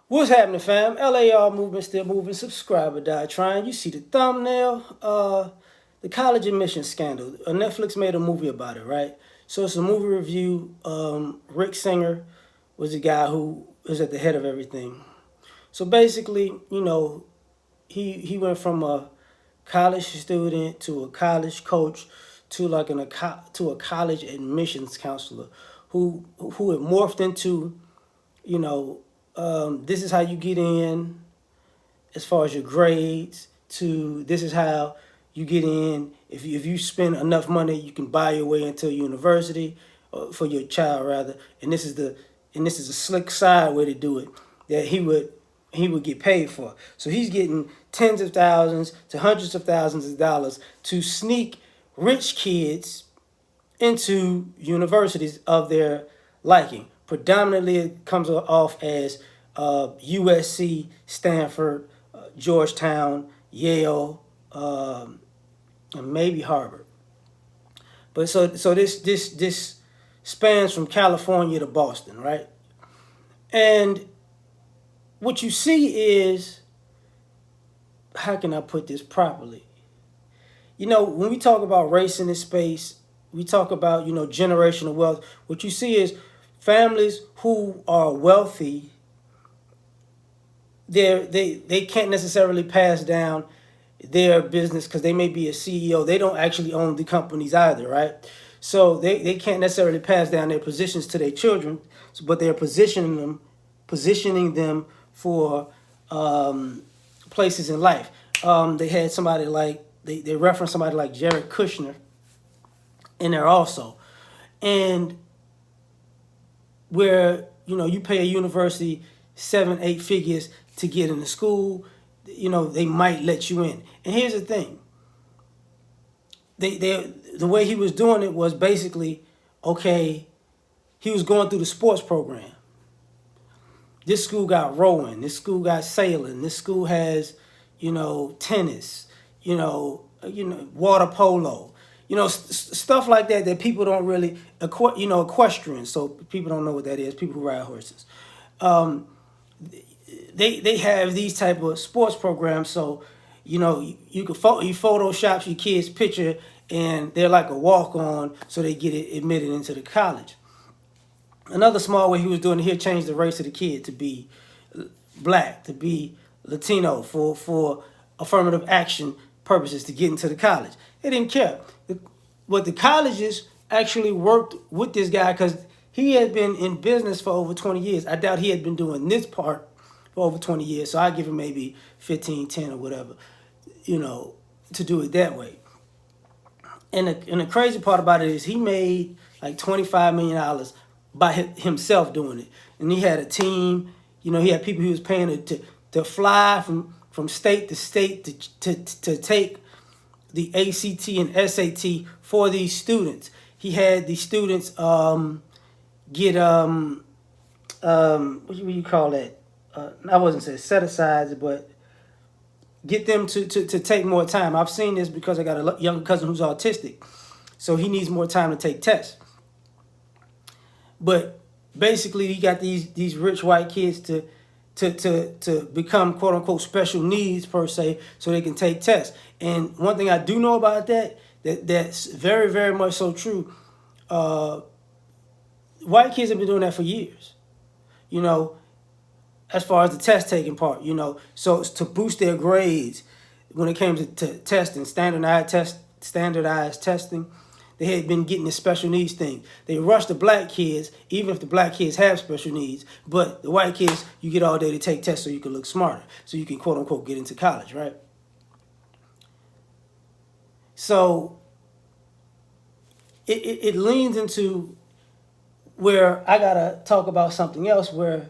What's happening, fam? L.A.R. movement still moving. Subscriber die trying. You see the thumbnail. The college admission scandal. Netflix made a movie about it, right? So it's a movie review. Rick Singer was the guy who is at the head of everything. So basically, he went from a college student to a college coach to to a college admissions counselor, who had morphed into you know this is how you get in as far as your grades, to this is how you get in. If you spend enough money, you can buy your way into a university for your child rather. And this is a slick side way to do it that he would get paid for. So he's getting tens of thousands to hundreds of thousands of dollars to sneak rich kids into universities of their liking. Predominantly, it comes off as USC, Stanford, Georgetown, Yale, and maybe Harvard. But so this spans from California to Boston, right? And what you see is, how can I put this properly? When we talk about race in this space, we talk about generational wealth. What you see is families who are wealthy. They can't necessarily pass down their business because they may be a CEO. They don't actually own the companies either, right? So they can't necessarily pass down their positions to their children, but they're positioning them for places in life. They had somebody like they referenced somebody like Jared Kushner in there also, and where you pay a university 7, 8 figures to get into school, they might let you in. And here's the thing: the way he was doing it was basically, okay, he was going through the sports program. This school got rowing. This school got sailing. This school has, tennis. Water polo. Stuff like that people don't really, equestrian. So people don't know what that is. People who ride horses. Um, they have these type of sports programs. So, you can you Photoshop your kid's picture and they're like a walk on, so they get it admitted into the college. Another small way he was doing it, he'll change the race of the kid to be black, to be Latino for affirmative action purposes to get into the college. They didn't care. But the colleges actually worked with this guy because he had been in business for over 20 years. I doubt he had been doing this part for over 20 years. So I give him maybe 15, 10 or whatever, to do it that way. And the crazy part about it is he made like $25 million by himself doing it. And he had a team. He had people he was paying to fly from state to state to take the ACT and SAT for these students. He had the students get what do you call that? I wasn't saying set asides, but get them to take more time. I've seen this because I got a younger cousin who's autistic, so he needs more time to take tests. But basically, he got these rich white kids to become quote unquote special needs per se, so they can take tests. And one thing I do know about that's very very much so true. Uh, White kids have been doing that for years. You know, as far as the test taking part. So it's to boost their grades when it came to testing, standardized testing. They had been getting the special needs thing. They rush the black kids, even if the black kids have special needs. But the white kids, you get all day to take tests so you can look smarter, so you can quote unquote get into college, right? So it leans into where I gotta talk about something else. Where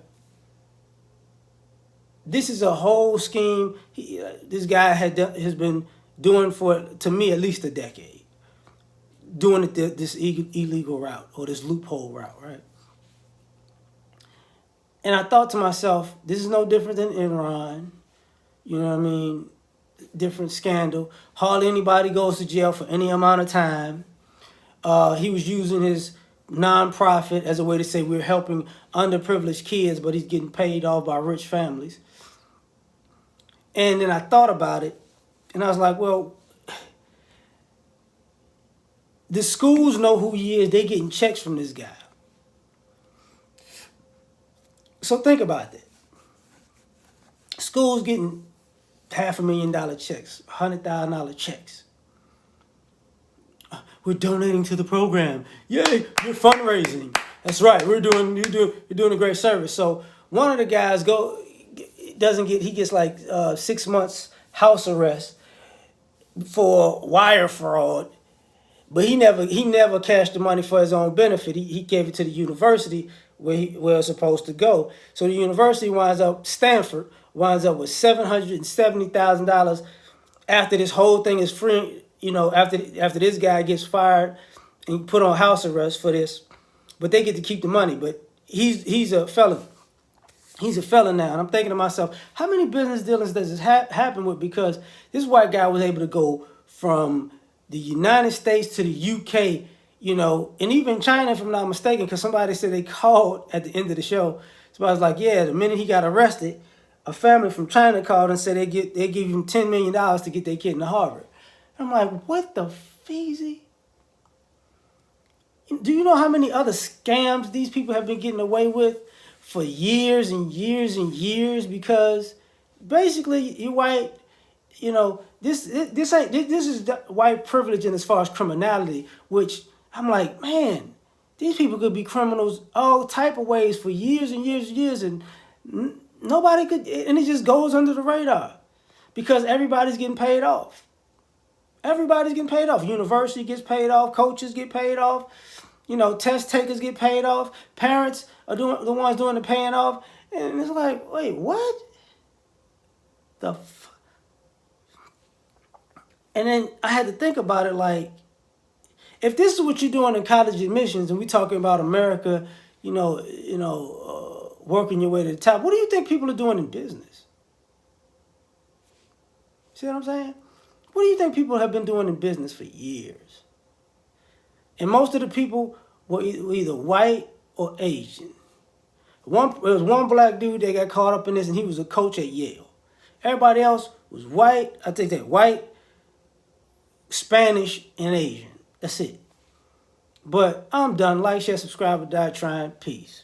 this is a whole scheme. This guy has been doing for, to me, at least a decade, doing it this illegal route or this loophole route, right? And I thought to myself, this is no different than Enron. You know what I mean? Different scandal. Hardly anybody goes to jail for any amount of time. He was using his nonprofit as a way to say we're helping underprivileged kids, but he's getting paid off by rich families. And then I thought about it, and I was like, well, the schools know who he is. They getting checks from this guy. So think about that. Schools getting $500,000 checks, $100,000 checks. We're donating to the program. Yay, you're fundraising. That's right. You're doing a great service. So one of the guys he gets like 6 months house arrest for wire fraud, but he never cashed the money for his own benefit. He gave it to the university where it's supposed to go. So the university Stanford winds up with $770,000 after this whole thing is free. After this guy gets fired and put on house arrest for this, but they get to keep the money. But he's a felon. He's a felon now. And I'm thinking to myself, how many business dealings does this happen with? Because this white guy was able to go from the United States to the UK, and even China, if I'm not mistaken, because somebody said they called at the end of the show. So I was like, yeah, the minute he got arrested, a family from China called and said they give him $10 million to get their kid into Harvard. I'm like, what the feezy? Do you know how many other scams these people have been getting away with for years and years and years? Because basically, you're white. This is white privilege in as far as criminality. Which I'm like, man, these people could be criminals all type of ways for years and years and years, and nobody could, and it just goes under the radar because everybody's getting paid off. Everybody's getting paid off. University gets paid off. Coaches get paid off. Test takers get paid off. Parents are the ones doing the paying off. And it's like, wait, what? And then I had to think about it like, if this is what you're doing in college admissions, and we're talking about America, working your way to the top, what do you think people are doing in business? See what I'm saying? What do you think people have been doing in business for years? And most of the people were either white or Asian. There was one black dude that got caught up in this, and he was a coach at Yale. Everybody else was white. I think that white, Spanish, and Asian. That's it. But I'm done. Like, share, subscribe, or die trying. Peace.